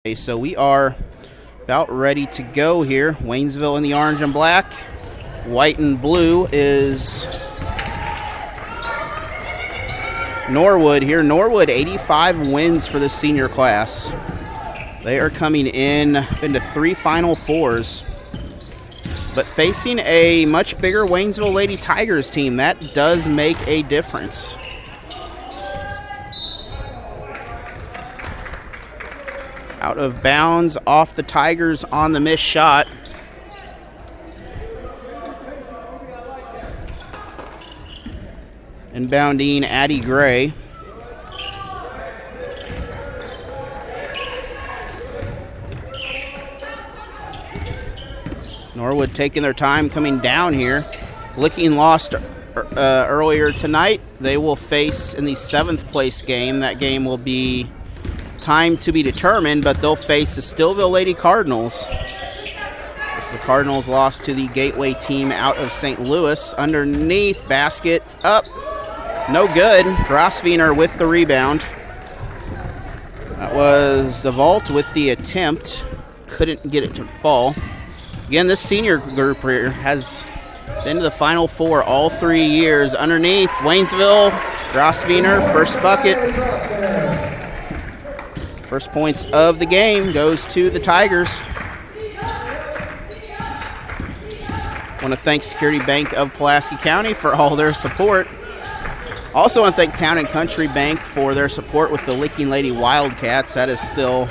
Okay, so we are about ready to go here. Waynesville in the orange and black. White and blue is Norwood here. Norwood, 85 wins for the senior class. They are coming into 3 Final Fours. But facing a much bigger Waynesville Lady Tigers team, that does make a difference. Out of bounds, off the Tigers on the missed shot. Inbounding Addie Gray. Norwood taking their time coming down here. Licking lost earlier tonight. They will face in the 7th place game. That game will be time to be determined, but they'll face the Stillville Lady Cardinals. This is the Cardinals lost to the Gateway team out of St. Louis. Underneath, basket up. No good. Grosvenor with the rebound. That was the vault with the attempt. Couldn't get it to fall. Again, this senior group here has been to the Final Four all 3 years. Underneath, Waynesville, Grosvenor, first bucket. First points of the game goes to the Tigers. Want to thank Security Bank of Pulaski County for all their support. Also want to thank Town and Country Bank for their support with the Licking Lady Wildcats. That is still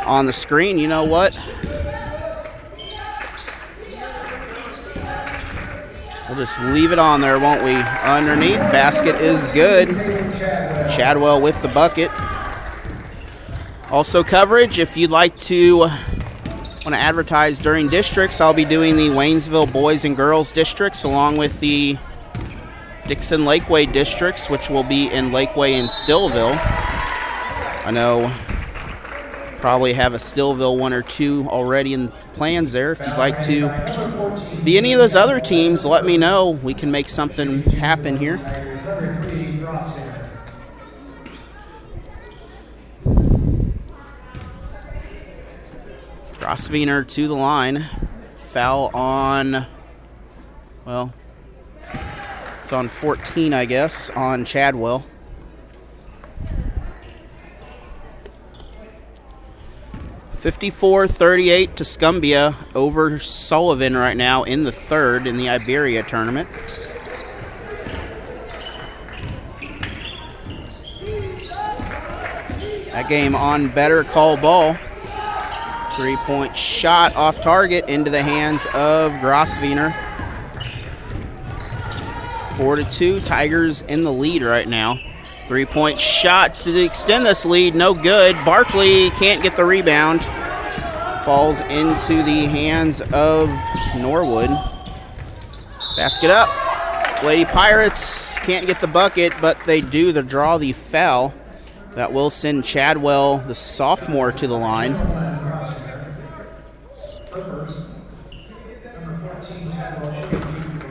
on the screen. You know what? We'll just leave it on there, won't we? Underneath, basket is good. Chadwell with the bucket. Also coverage, if you'd like to want to advertise during districts, I'll be doing the Waynesville boys and girls districts along with the Dixon Lakeway districts, which will be in Lakeway and Stillville. I know probably have a Stillville 1 or 2 already in plans there. If you'd like to be any of those other teams, let me know. We can make something happen here. Grosvenor to the line. Foul on, well, it's on 14, I guess, on Chadwell. (54-38) to Scumbia over Sullivan right now in the 3rd in the Iberia tournament. That game on Better Call Ball. 3-point shot off target into the hands of Grosvenor. 4-2, Tigers in the lead right now. 3-point shot to extend this lead, no good. Barkley can't get the rebound. Falls into the hands of Norwood. Basket up. Lady Pirates can't get the bucket, but they do draw the foul. That will send Chadwell, the sophomore, to the line.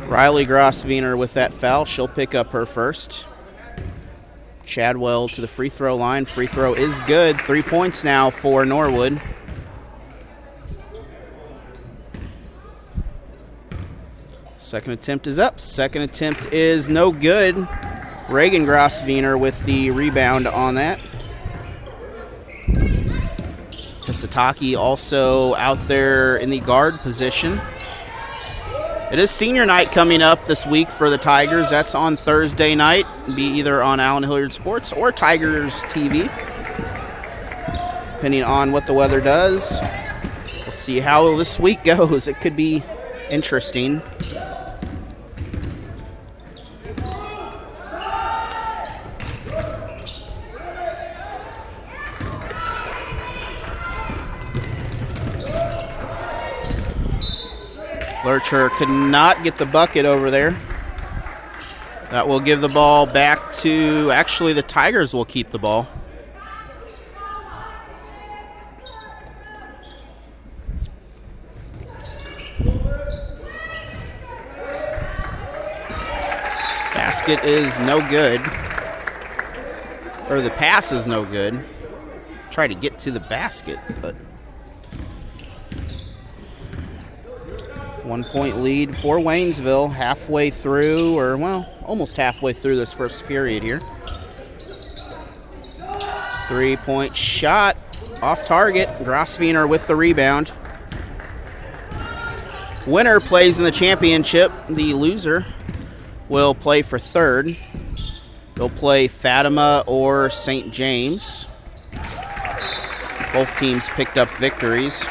Riley Grosvenor with that foul. She'll pick up her first. Chadwell to the free throw line. Free throw is good. 3 points now for Norwood. Second attempt is up. Second attempt is no good. Reagan Grosvenor with the rebound on that. Hisataki also out there in the guard position. It is senior night coming up this week for the Tigers. That's on Thursday night. It'll be either on Allen Hilliard Sports or Tigers TV, depending on what the weather does. We'll see how this week goes. It could be interesting. Lurcher could not get the bucket over there. That will give the ball back to, actually the Tigers will keep the ball. Basket is no good. Or the pass is no good. try to get to the basket, but 1 point lead for Waynesville halfway through, or well, almost halfway through this first period here. 3-point shot off target. Grosvenor with the rebound. Winner plays in the championship. The loser will play for third. They'll play Fatima or St. James. Both teams picked up victories.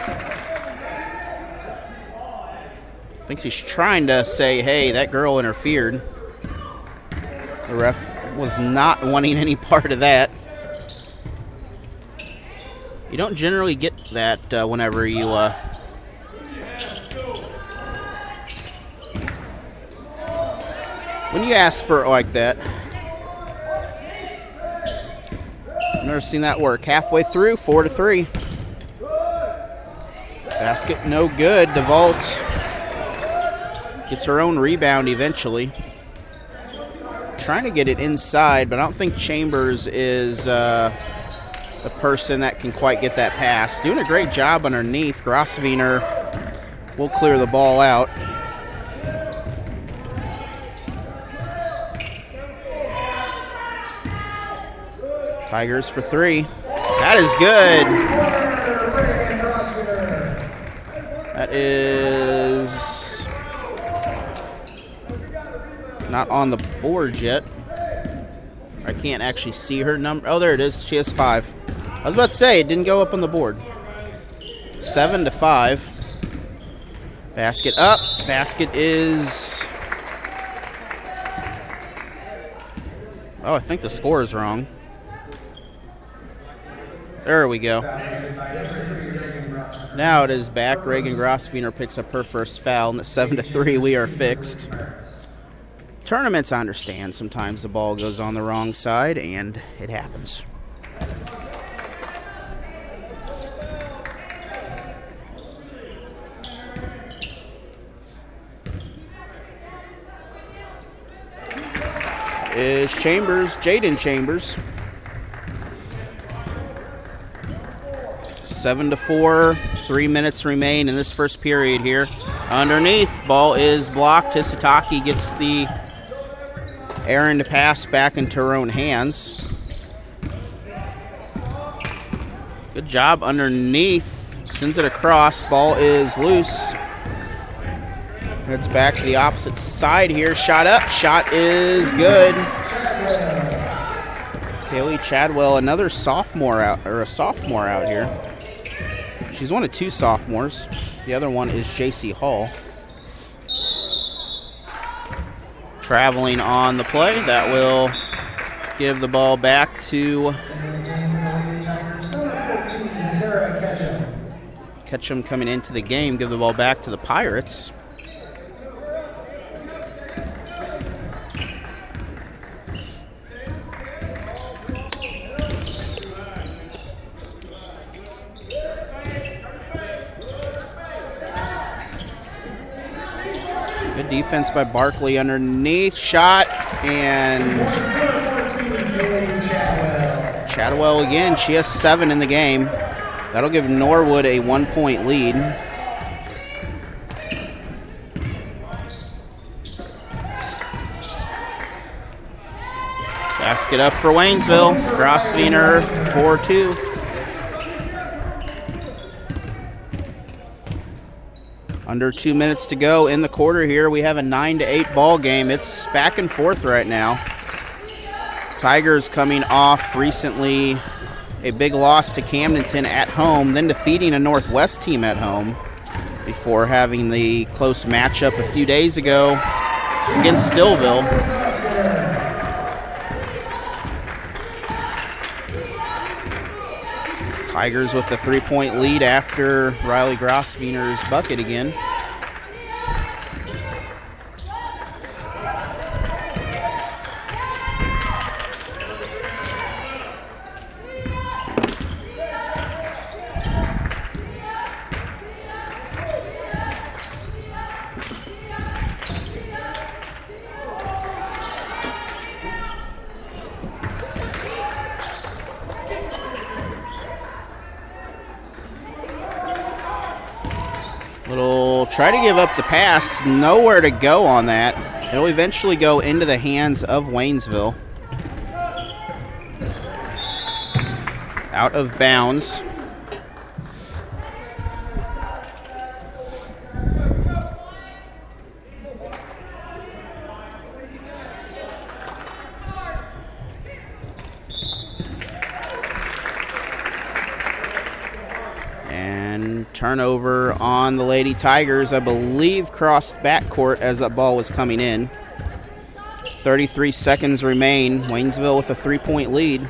I think she's trying to say, hey, that girl interfered. The ref was not wanting any part of that. You don't generally get that whenever you when you ask for it like that. I've never seen that work. Halfway through, 4-3. Basket no good. DeVault gets her own rebound eventually. Trying to get it inside, but I don't think Chambers is the person that can quite get that pass. Doing a great job underneath. Grosvenor will clear the ball out. Tigers for three. That is good. That is not on the board yet. I can't actually see her number. Oh, there it is. She has 5. I was about to say, it didn't go up on the board. 7-5. Basket up. Basket is... Oh, I think the score is wrong. There we go. Now it is back. Reagan Grosvenor picks up her first foul, and at 7-3, we are fixed. Tournaments, I understand. Sometimes the ball goes on the wrong side, and it happens. Is Chambers, Jaden Chambers. 7-4, 3 minutes remain in this first period here. Underneath, ball is blocked. Hisataki gets the errand pass back into her own hands. Good job underneath. Sends it across. Ball is loose. Heads back to the opposite side here. Shot up. Shot is good. Kaylee Chadwell, another sophomore out, or a sophomore out here. She's one of 2 sophomores. The other one is J.C. Hall. Traveling on the play. That will give the ball back to Ketchum coming into the game. Give the ball back to the Pirates. Defense by Barkley underneath. Shot, and Chadwell again. She has 7 in the game. That'll give Norwood a 1-point lead. Basket up for Waynesville. Grosvenor 4-2. Under 2 minutes to go in the quarter here. We have a 9-8 ball game. It's back and forth right now. Tigers coming off recently a big loss to Camdenton at home, then defeating a Northwest team at home before having the close matchup a few days ago against Stillville. Tigers with the 3-point lead after Riley Grosvenor's bucket again. try to give up the pass. Nowhere to go on that. It'll eventually go into the hands of Waynesville. Out of bounds. And turnover on the Lady Tigers, I believe, crossed backcourt as that ball was coming in. 33 seconds remain. Waynesville with a 3-point lead.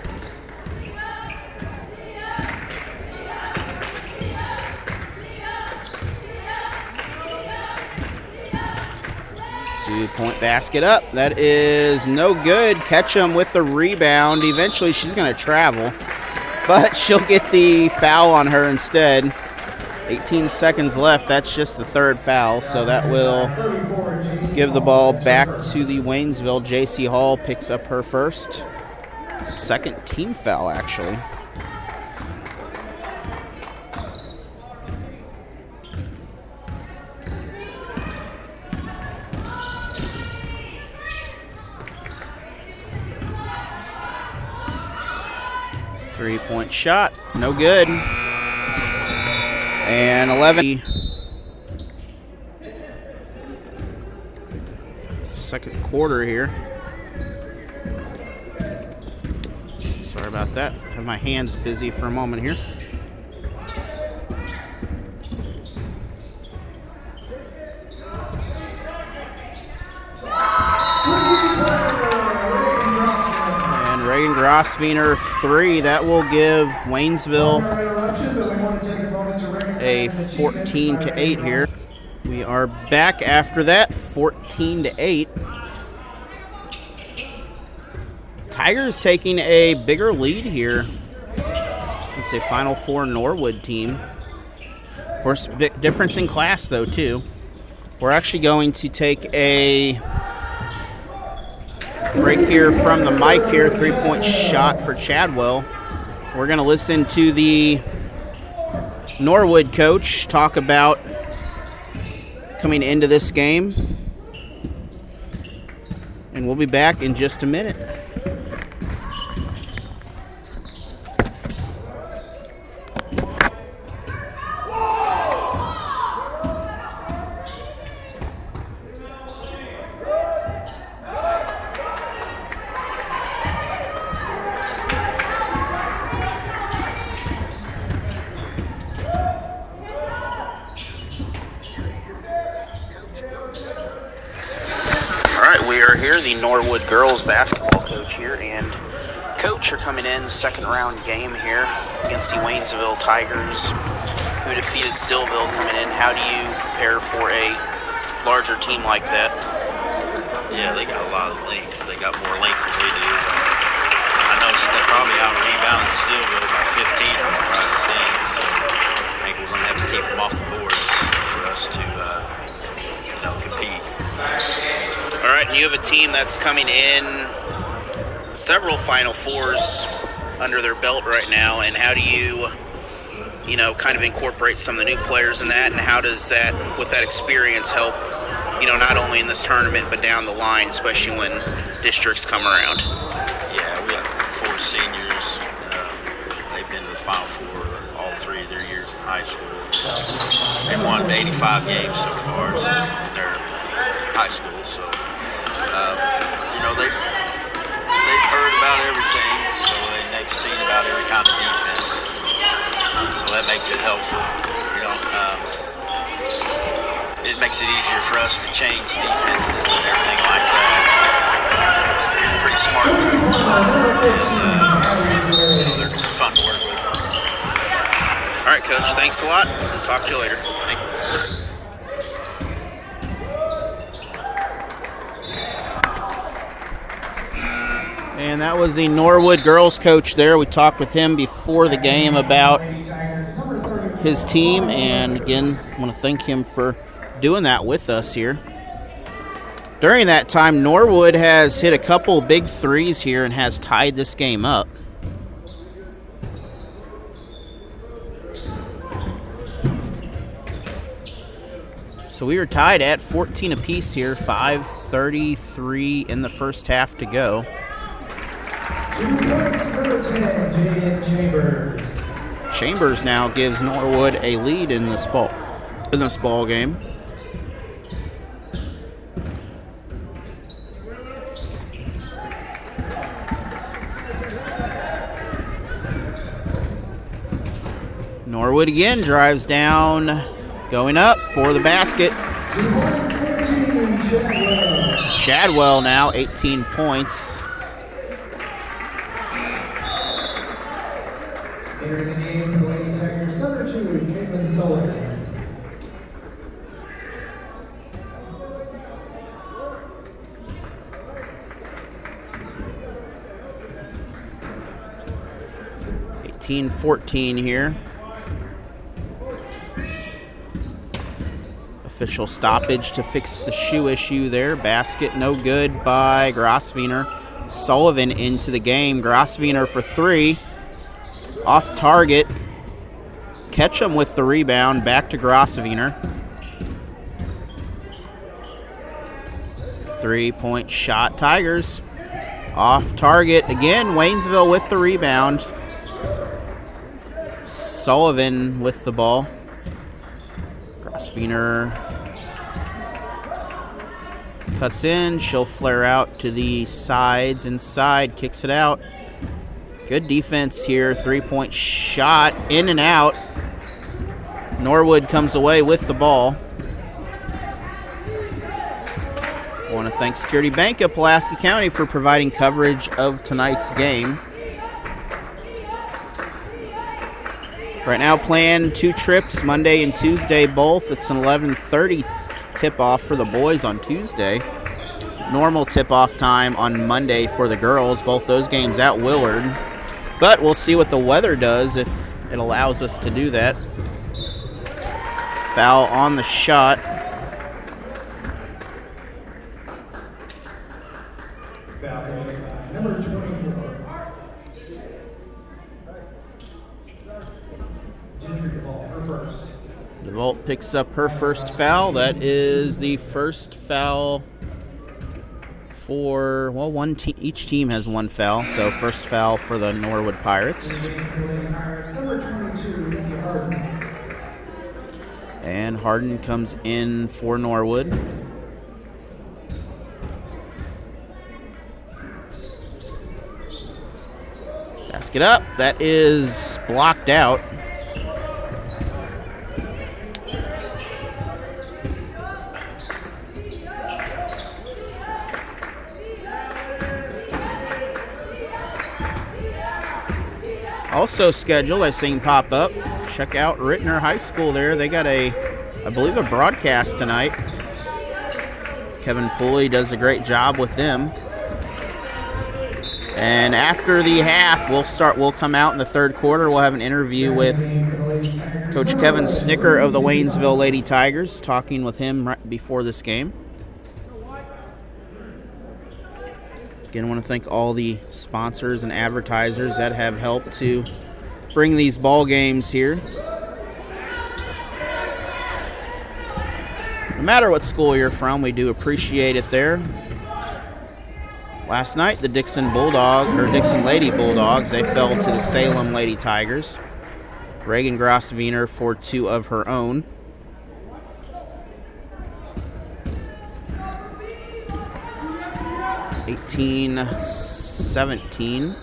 Two-point basket up. That is no good. Ketchum with the rebound. Eventually she's going to travel, but she'll get the foul on her instead. 18 seconds left. That's just the third foul, so that will give the ball back to the Waynesville. J.C. Hall picks up her first. Second team foul, actually. Three-point shot, no good. And 11. Second quarter here. Sorry about that. Have my hands busy for a moment here. Reagan Grosviener 3. That will give Waynesville a 14-8 here. We are back after that, 14-8. Tigers taking a bigger lead here. It's a Final Four Norwood team. Of course, big difference in class though too. We're actually going to take a break here from the mic here. 3-point shot for Chadwell. We're going to listen to the Norwood coach talk about coming into this game. And we'll be back in just a minute. We are here, the Norwood girls basketball coach here, and coach are coming in second round game here against the Waynesville Tigers, who defeated Stillville coming in. How do you prepare for a larger team like that? Yeah, they got a lot of length. They got more length than we do. I noticed they probably out-rebounded Stillville by 15 on the right thing, so I think we're going to have to keep them off the boards for us to compete. All right, and you have a team that's coming in several Final Fours under their belt right now, and how do you kind of incorporate some of the new players in that, and how does that, with that experience, help, not only in this tournament, but down the line, especially when districts come around? Yeah, we have 4 seniors. They've been to the Final Four all 3 of their years in high school. They've won 85 games so far in their high school, so they've heard about everything, so they've seen about every kind of defense, so that makes it helpful. It makes it easier for us to change defenses and everything like that. Pretty smart, and they're fun to work with. All right, Coach, thanks a lot. We'll talk to you later. Thank you. And that was the Norwood girls coach there. We talked with him before the game about his team. And again, I want to thank him for doing that with us here. During that time, Norwood has hit a couple big threes here and has tied this game up. So we are tied at 14 apiece here, 5:33 in the first half to go. 2 points, number 10, Jaden Chambers. Chambers now gives Norwood a lead in this ball game. Norwood again drives down, going up for the basket. Shadwell now 18 points. Entering the game for the Lady Tigers, number 2, Caitlin Sullivan. (18-14) here. Official stoppage to fix the shoe issue there. Basket no good by Grosvenor. Sullivan into the game. Grosvenor for 3. Off target. Ketchum with the rebound. Back to Grosvenor. 3-point shot. Tigers. Off target again. Waynesville with the rebound. Sullivan with the ball. Grosvenor cuts in. She'll flare out to the sides. Inside. Kicks it out. Good defense here. 3-point shot. In and out. Norwood comes away with the ball. I want to thank Security Bank of Pulaski County for providing coverage of tonight's game. Right now planned 2 trips, Monday and Tuesday both. It's an 11:30 tip-off for the boys on Tuesday. Normal tip-off time on Monday for the girls. Both those games at Willard. But we'll see what the weather does if it allows us to do that. Foul on the shot. Foul number 24. Gentry DeVault, her first. DeVault picks up her first foul. That is the first foul for, well, each team has 1 foul. So first foul for the Norwood Pirates. Number 22, Harden. And Harden comes in for Norwood. Basket up. That is blocked out. Also scheduled, I seen pop up. Check out Rittner High School there. They got I believe a broadcast tonight. Kevin Pooley does a great job with them. And after the half, we'll come out in the third quarter. We'll have an interview with Coach Kevin Snicker of the Waynesville Lady Tigers, talking with him right before this game. Again, I want to thank all the sponsors and advertisers that have helped to bring these ball games here. No matter what school you're from, we do appreciate it there. Last night, the Dixon Lady Bulldogs, they fell to the Salem Lady Tigers. Reagan Grosvenor for 2 of her own. (18-17).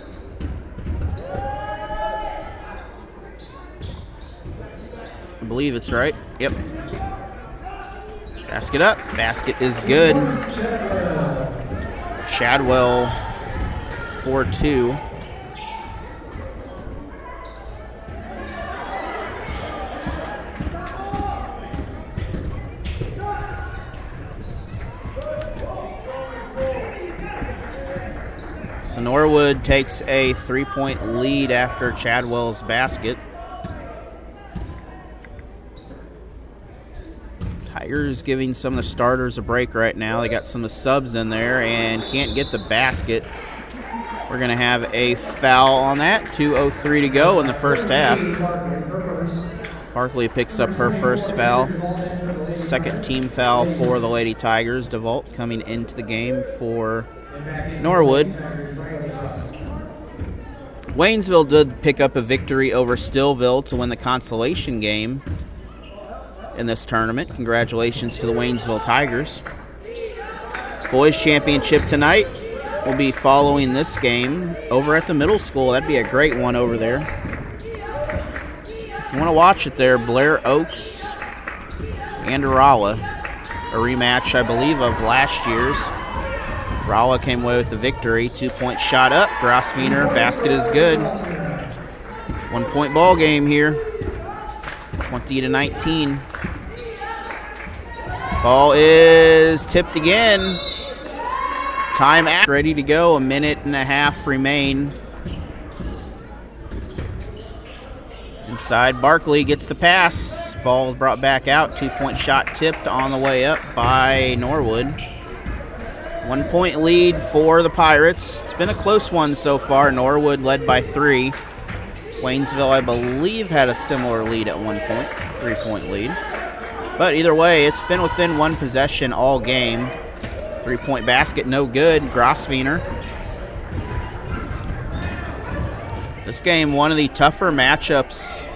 I believe it's right. Yep. Basket up. Basket is good. Shadwell for 2. So Norwood takes a 3-point lead after Chadwell's basket. Tigers giving some of the starters a break right now. They got some of the subs in there and can't get the basket. We're going to have a foul on that. 2:03 to go in the first half. Barkley picks up her first foul. Second team foul for the Lady Tigers. DeVault coming into the game for Norwood. Waynesville did pick up a victory over Stillville to win the consolation game in this tournament. Congratulations to the Waynesville Tigers. Boys championship tonight will be following this game over at the middle school. That'd be a great one over there. If you want to watch it there, Blair Oaks and Rolla. A rematch, I believe, of last year's. Rolla came away with the victory. 2-point shot up. Grosvenor, basket is good. 1-point ball game here. 20-19. Ball is tipped again. Time ready to go. A minute and a half remain. Inside, Barkley gets the pass. Ball is brought back out. 2-point shot tipped on the way up by Norwood. 1-point lead for the Pirates. It's been a close one so far. Norwood led by 3. Waynesville, I believe, had a similar lead at one point. 3-point lead. But either way, it's been within one possession all game. 3-point basket, no good. Grosvenor. This game, one of the tougher matchups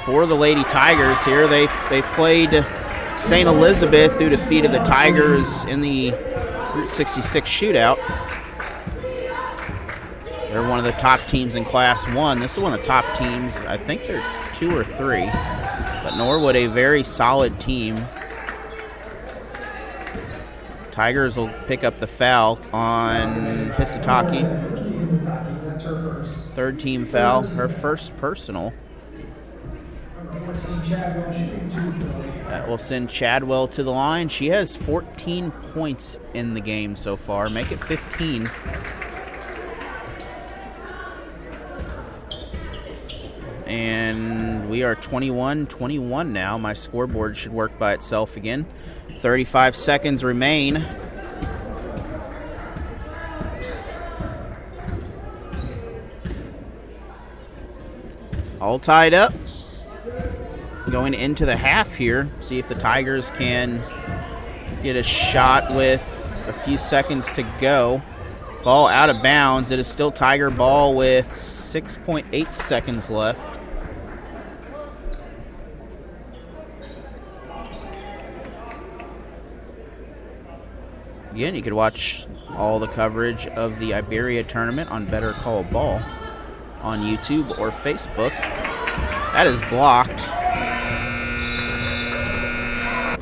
for the Lady Tigers here. They played St. Elizabeth, who defeated the Tigers in the Route 66 shootout. They're one of the top teams in Class 1. This is one of the top teams. I think they're 2 or 3. But Norwood, a very solid team. Tigers will pick up the foul on Hisataki. Third team foul, her first personal. That will send Chadwell to the line. She has 14 points in the game so far. Make it 15. And we are 21-21 now. My scoreboard should work by itself again. 35 seconds remain. All tied up. Going into the half here. See if the Tigers can get a shot with a few seconds to go. Ball out of bounds. It is still Tiger ball with 6.8 seconds left. Again, you could watch all the coverage of the Iberia tournament on Better Call Ball on YouTube or Facebook. That is blocked.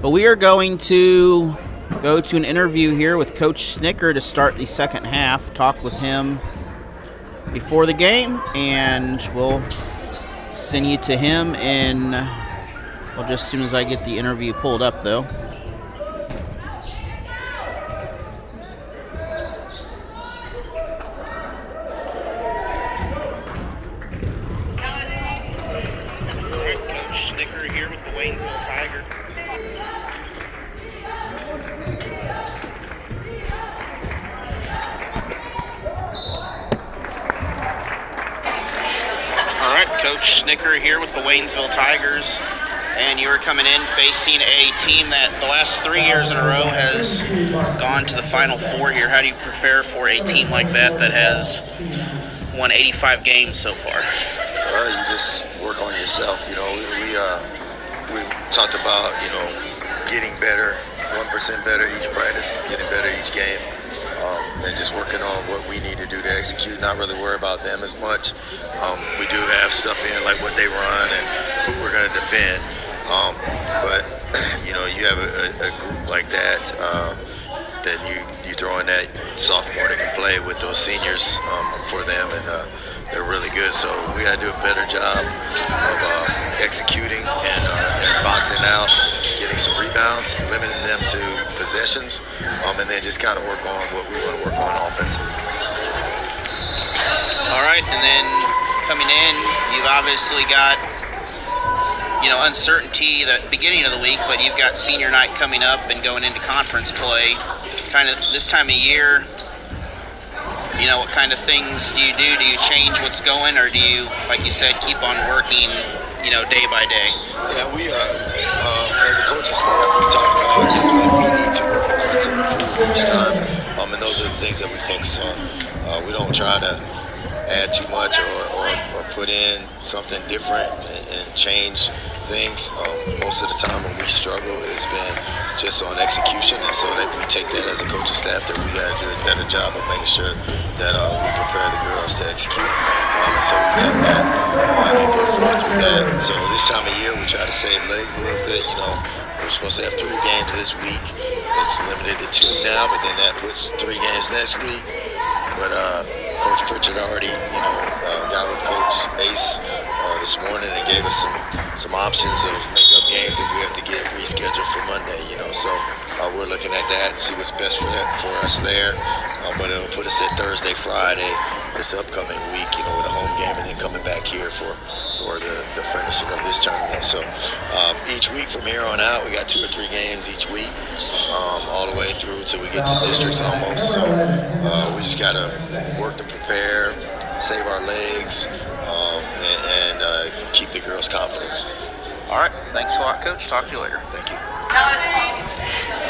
But we are going to go to an interview here with Coach Snicker to start the second half. Talk with him before the game, and we'll send you to him in, well, just as soon as I get the interview pulled up, though. Coach Snicker here with the Waynesville Tigers, and you are coming in facing a team that the last 3 years in a row has gone to the Final Four here. How do you prepare for a team like that that has won 85 games so far? Well, you just work on yourself. You know, we talked about, you know, getting better, 1% better each practice, getting better each game. And just working on what we need to do to execute, not really worry about them as much. We do have stuff in, like what they run and who we're going to defend. But, you know, you have a group like that, that you throw in that sophomore that can play with those seniors for them, and they're really good. So we got to do a better job of executing and boxing out, getting some rebounds, limiting them to possessions, and then just kind of work on what we want to work on offensively. All right, and then coming in, you've obviously got, you know, uncertainty the beginning of the week, but you've got senior night coming up and going into conference play. Kind of this time of year, you know, what kind of things do you do? Do you change what's going, or do you, like you said, keep on working, you know, day by day? Yeah, we as as a coaching staff, we talk about what we need to work on to improve each time, and those are the things that we focus on. We don't try to add too much or put in something different and change things. Most of the time when we struggle, it's been just on execution, and so that we take that as a coaching staff, that we got to do a better job of making sure that we prepare the girls to execute. And so we take that and go forth through that. So this time of year, we try to save legs a little bit. We're supposed to have 3 games this week. It's limited to 2 now, but then that puts 3 games next week. But Coach Pritchard already, got with Coach Ace this morning and gave us some options of makeup games if we have to get rescheduled for Monday. So we're looking at that and see what's best for us there. But it'll put us at Thursday, Friday this upcoming week, with a home game, and then coming back here for the finishing of this tournament. So each week from here on out, we got 2 or 3 games each week, all the way through till we get to districts almost. So we just got to work to prepare, save our legs, and keep the girls' confidence. All right. Thanks a lot, Coach. Talk to you later. Thank you.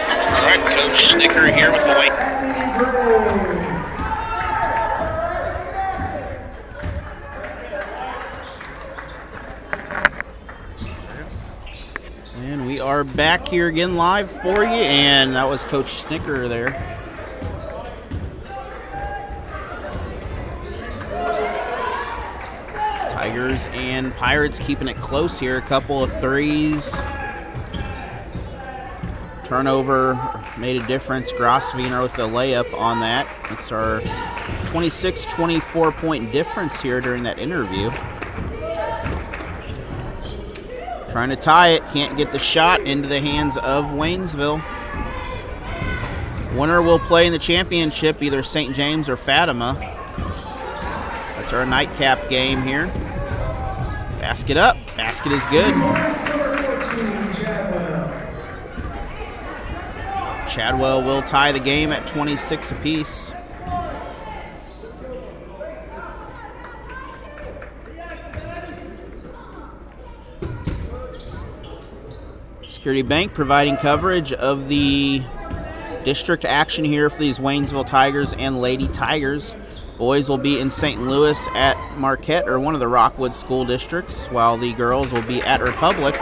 All right, Coach Snicker here with the weight. And we are back here again live for you, and that was Coach Snicker there. Tigers and Pirates keeping it close here. A couple of threes. Turnover made a difference. Grosvenor with the layup on that. It's our 26-24 point difference here during that interview. Trying to tie it, can't get the shot into the hands of Waynesville. Winner will play in the championship, either St. James or Fatima. That's our nightcap game here. Basket up, basket is good. Chadwell will tie the game at 26 apiece. Security Bank providing coverage of the district action here for these Waynesville Tigers and Lady Tigers. Boys will be in St. Louis at Marquette, or one of the Rockwood school districts, while the girls will be at Republic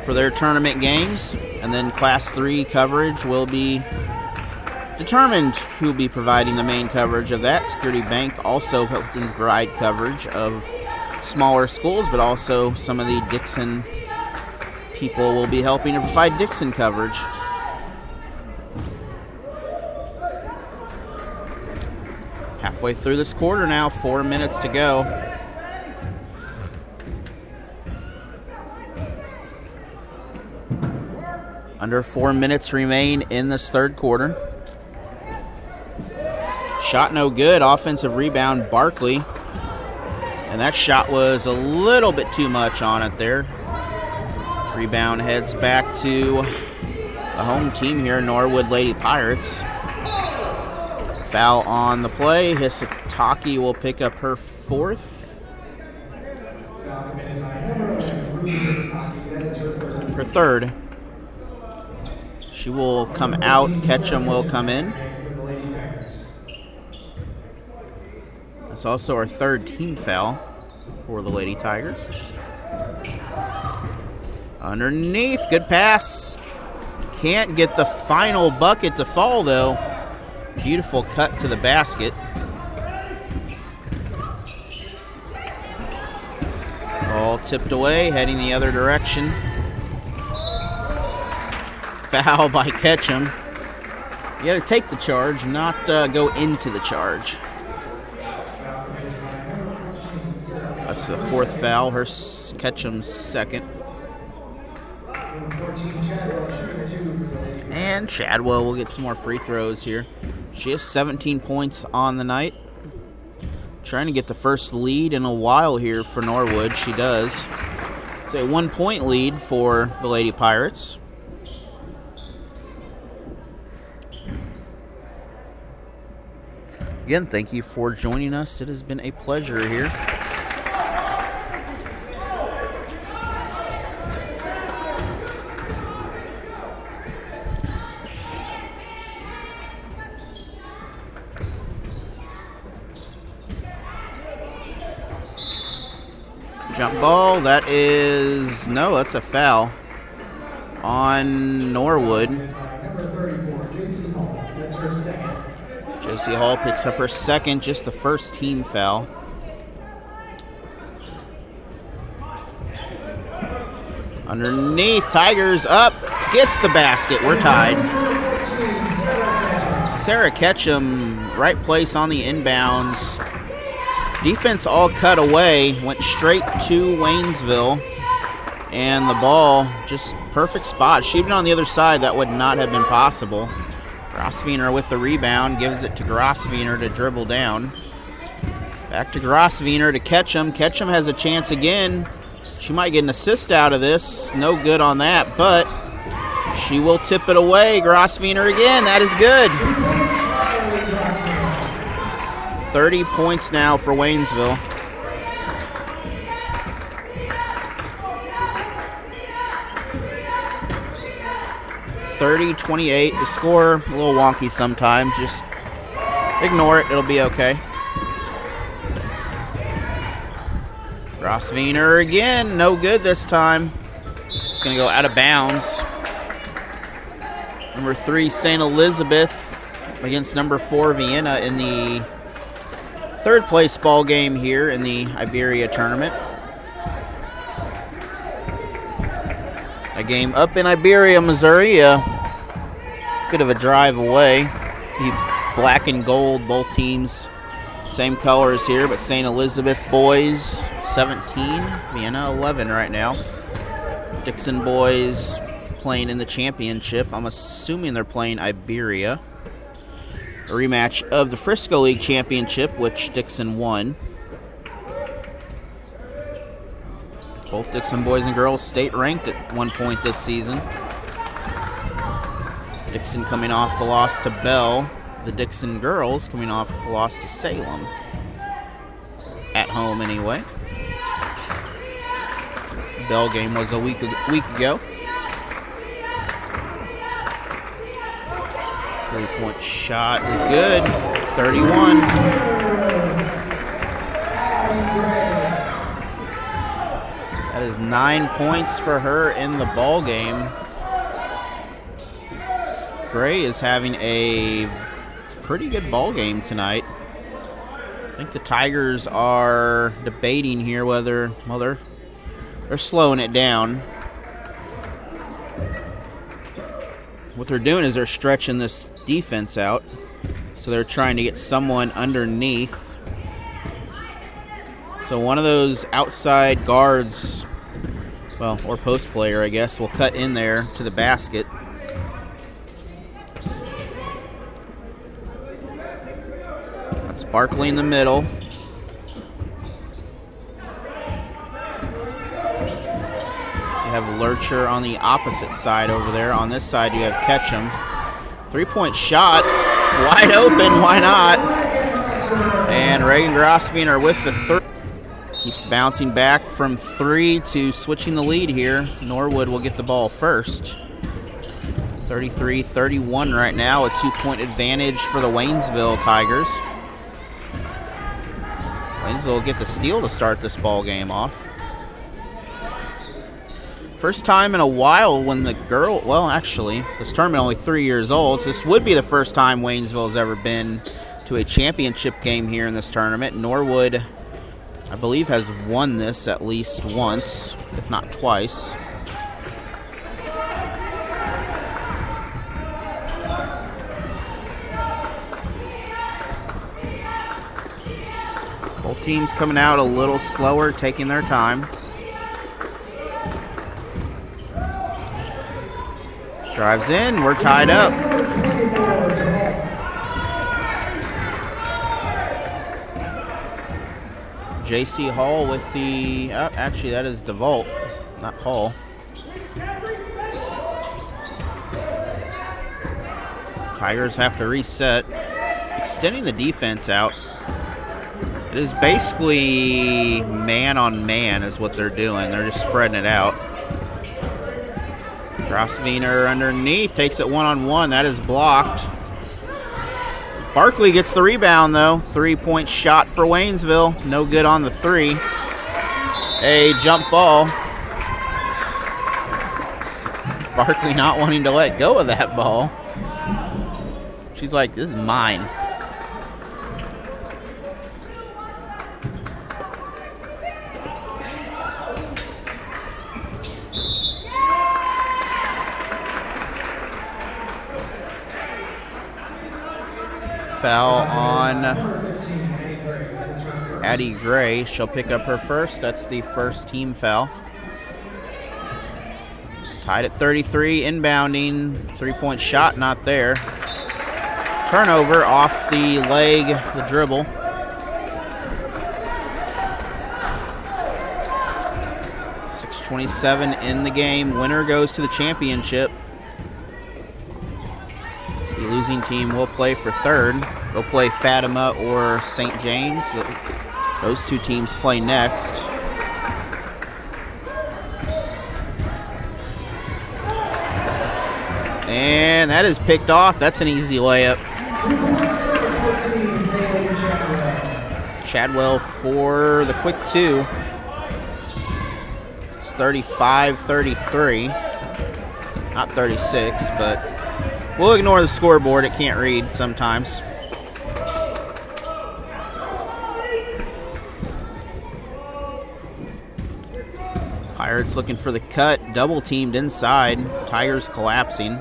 for their tournament games. And then Class 3 coverage will be determined who will be providing the main coverage of that. Security Bank also helping provide coverage of smaller schools, but also some of the Dixon people will be helping to provide Dixon coverage. Halfway through this quarter now, 4 minutes to go. Under 4 minutes remain in this third quarter. Shot no good. Offensive rebound, Barkley. And that shot was a little bit too much on it there. Rebound heads back to the home team here, Norwood Lady Pirates. Foul on the play. Hisataki will pick up her 4th. Her 3rd. She will come out. Ketchum will come in. It's also our 3rd team foul for the Lady Tigers. Underneath, good pass. Can't get the final bucket to fall though. Beautiful cut to the basket. All tipped away, heading the other direction. Foul by Ketchum. You got to take the charge, not go into the charge. That's the 4th foul, Ketchum's 2nd. And Chadwell will get some more free throws here. She has 17 points on the night. Trying to get the first lead in a while here for Norwood. She does. It's a 1-point lead for the Lady Pirates. Again, thank you for joining us. It has been a pleasure here. Jump ball, that is, no, that's a foul on Norwood. Number 34, J.C. Hall. That's her second. J.C. Hall picks up her second, just the first team foul. Underneath, Tigers up, gets the basket, we're tied. Sarah Ketchum, right place on the inbounds. Defense all cut away, went straight to Waynesville, and the ball, just perfect spot. She'd been on the other side, that would not have been possible. Grosvenor with the rebound, gives it to Grosvenor to dribble down. Back to Grosvenor to Ketchum. Ketchum has a chance again. She might get an assist out of this. No good on that, but she will tip it away. Grosvenor again, that is good. 30 points now for Waynesville. (30-28). The score a little wonky sometimes. Just ignore it. It'll be okay. Grosvenor again. No good this time. It's going to go out of bounds. Number 3, St. Elizabeth against number 4, Vienna in the third place ball game here in the Iberia tournament. A game up in Iberia, Missouri. A bit of a drive away. The black and gold, both teams, same colors here, but St. Elizabeth boys 17, Vienna 11 right now. Dixon boys playing in the championship. I'm assuming they're playing Iberia. A rematch of the Frisco League Championship, which Dixon won. Both Dixon boys and girls state ranked at one point this season. Dixon coming off a loss to Bell. The Dixon girls coming off a loss to Salem. At home anyway. The Bell game was a week ago. 3-point shot is good. 31. That is 9 points for her in the ball game. Gray is having a pretty good ball game tonight. I think the Tigers are debating here whether, well, they're slowing it down. What they're doing is they're stretching this defense out. So they're trying to get someone underneath. So one of those outside guards, well, or post player, I guess, will cut in there to the basket. That's Barkley in the middle. You have Lurcher on the opposite side over there. On this side, you have Ketchum. 3-point shot. Wide open. Why not? And Reagan Grosvenor with the third. Keeps bouncing back from 3 to switching the lead here. Norwood will get the ball first. 33-31 right now. A 2-point advantage for the Waynesville Tigers. Waynesville will get the steal to start this ball game off. First time in a while when the girl, well, actually, this tournament only 3 years old, so this would be the first time Waynesville has ever been to a championship game here in this tournament. Norwood, I believe, has won this at least once, if not twice. Both teams coming out a little slower, taking their time. Drives in, we're tied up. J.C. Hall with the, actually that is DeVault, not Hall. Tigers have to reset, extending the defense out. It is basically man on man is what they're doing. They're just spreading it out. Grosvenor underneath, takes it one-on-one. That is blocked. Barkley gets the rebound, though. 3-point shot for Waynesville. No good on the 3. A jump ball. Barkley not wanting to let go of that ball. She's like, this is mine. Foul on Addie Gray. She'll pick up her first. That's the first team foul. Tied at 33, inbounding. 3-point shot not there. Turnover off the leg, the dribble. .6:27 in the game. Winner goes to the championship. The losing team will play for third. They'll play Fatima or St. James. Those two teams play next. And that is picked off. That's an easy layup. Chadwell for the quick two. It's 35-33. Not 36, but we'll ignore the scoreboard. It can't read sometimes. Pirates looking for the cut. Double teamed inside. Tigers collapsing.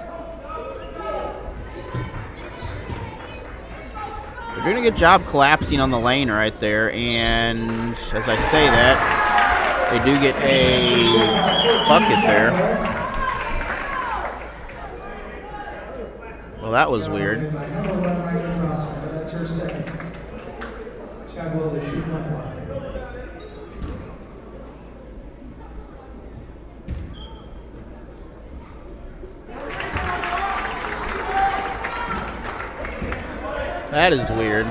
They're doing a good job collapsing on the lane right there. And as I say that, they do get a bucket there. Well, that was weird. That's her second. Chadwell to shoot one line. That is weird.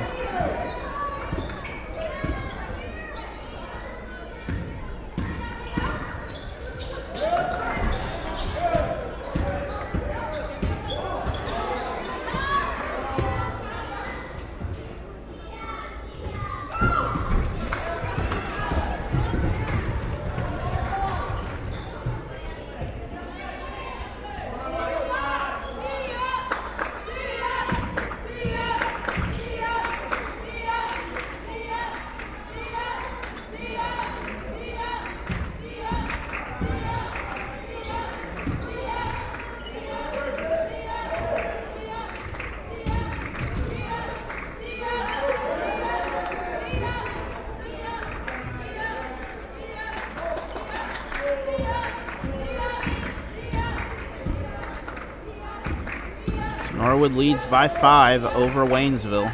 Norwood leads by 5 over Waynesville.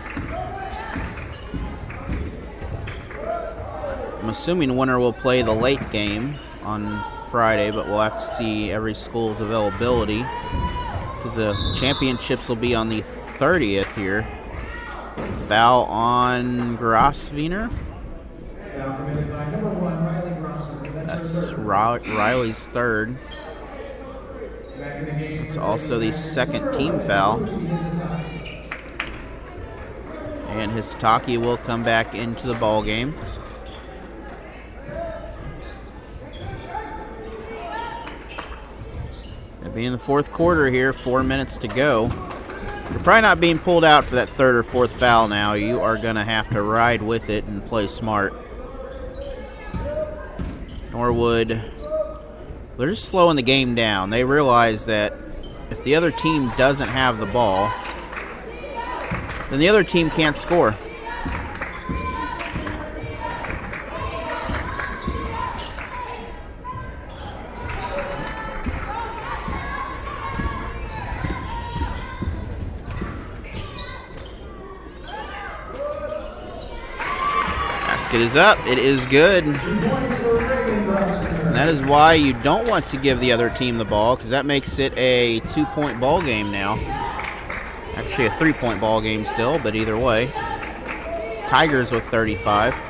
I'm assuming winner will play the late game on Friday, but we'll have to see every school's availability because the championships will be on the 30th here. Foul on Grosvenor. That's Riley's third. It's also the second team foul. And Hisatake will come back into the ball game. It'll be in the fourth quarter here, 4 minutes to go. You're probably not being pulled out for that third or fourth foul now. You are going to have to ride with it and play smart. Norwood, they're just slowing the game down. They realize that if the other team doesn't have the ball, then the other team can't score. Basket is up. It is good. And that is why you don't want to give the other team the ball, because that makes it a 2-point ball game now. Actually a 3-point ball game still, but either way. Tigers with 35.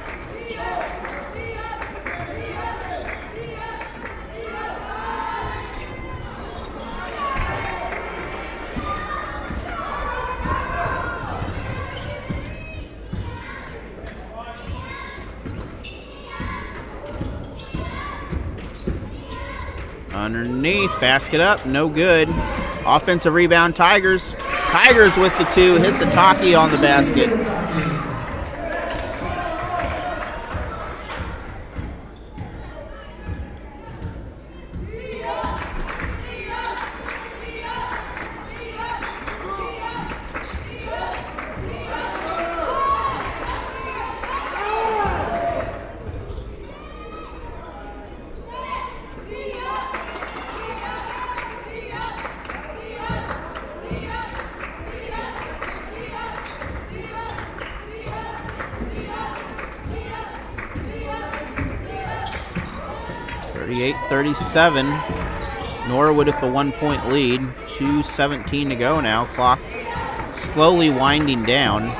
Underneath, basket up, no good. Offensive rebound, Tigers. Tigers with the 2, Hisataki on the basket. Norwood with a 1-point lead. 2:17 to go now. Clock slowly winding down.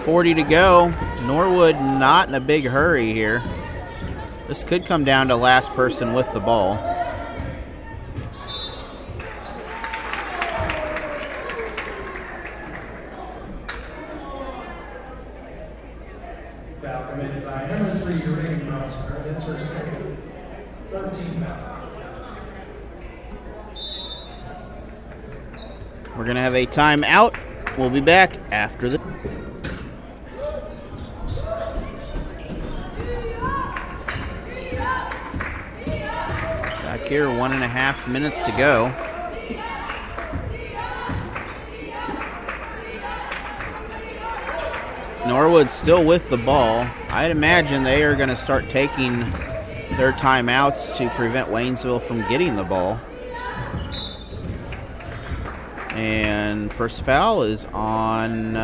.40 to go. Norwood not in a big hurry here. This could come down to last person with the ball. Foul committed by number 3, Uranium Oscar. That's her second. 13 foul. We're going to have a timeout. We'll be back after the... Back here, 1.5 minutes to go. Norwood still with the ball. I'd imagine they are going to start taking their timeouts to prevent Waynesville from getting the ball. And first foul is on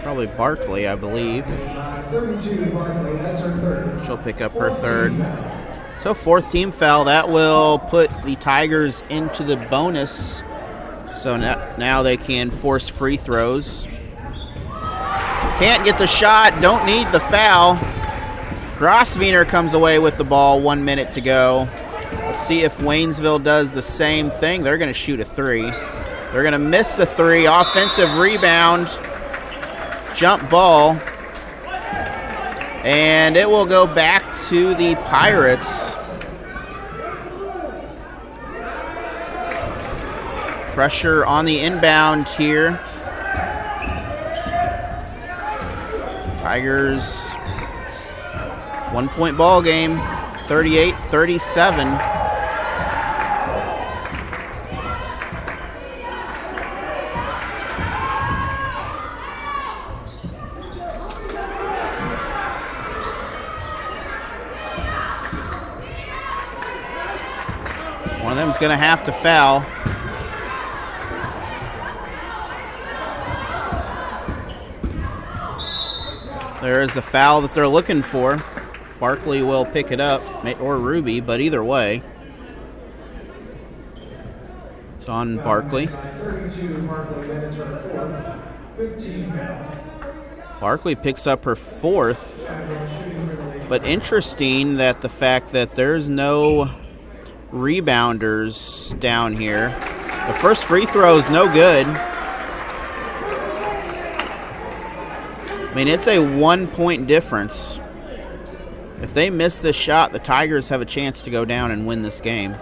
probably Barkley, I believe. 32, Barkley. That's her third. She'll pick up her third. So 4th team foul. That will put the Tigers into the bonus. So now they can force free throws. Can't get the shot. Don't need the foul. Grosvenor comes away with the ball. 1 minute to go. Let's see if Waynesville does the same thing. They're going to shoot a 3. They're going to miss the 3. Offensive rebound. Jump ball. And it will go back to the Pirates. Pressure on the inbound here. Tigers, 1-point ball game, 38-37. One of them is going to have to foul. There is the foul that they're looking for. Barkley will pick it up, or Ruby, but either way. It's on Barkley. 32, Barkley. That is her 4th. 15 foul. Barkley picks up her 4th. But interesting that the fact that there's no rebounders down here. The first free throw is no good. I mean, it's a 1-point difference. If they miss this shot, the Tigers have a chance to go down and win this game.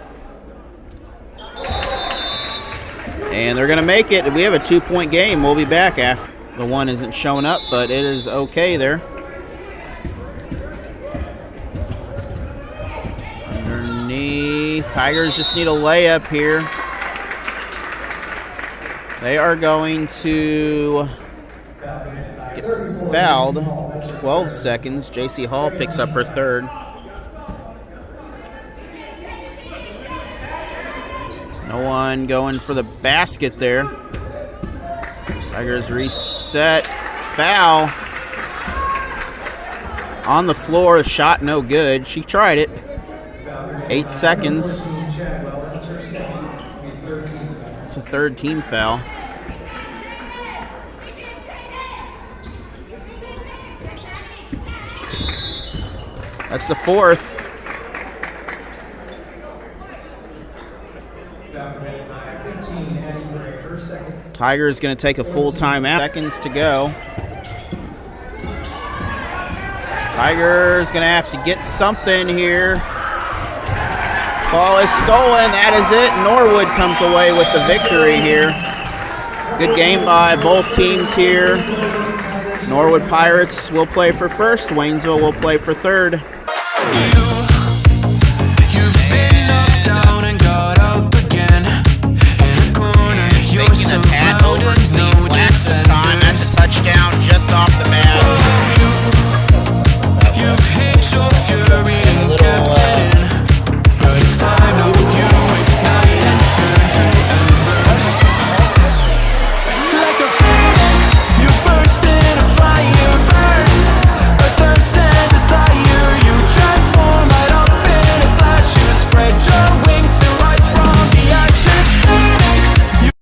And they're going to make it. We have a 2-point game. We'll be back after. The 1 isn't showing up, but it is okay there. Underneath. Tigers just need a layup here. They are going to get fouled. 12 seconds. JC Hall picks up her 3rd. No one going for the basket there. Tigers reset. Foul. On the floor. Shot no good. She tried it. 8 seconds. Chadwell, that's her second. Be 13 foul. It's a third team foul. That's the fourth. Foul committed by 15, Addie Gray, her second. Tiger's going to take a full timeout. Seconds to go. Tiger's going to have to get something here. Ball is stolen. That is it. Norwood comes away with the victory here. Good game by both teams here. Norwood Pirates will play for first. Waynesville will play for third. You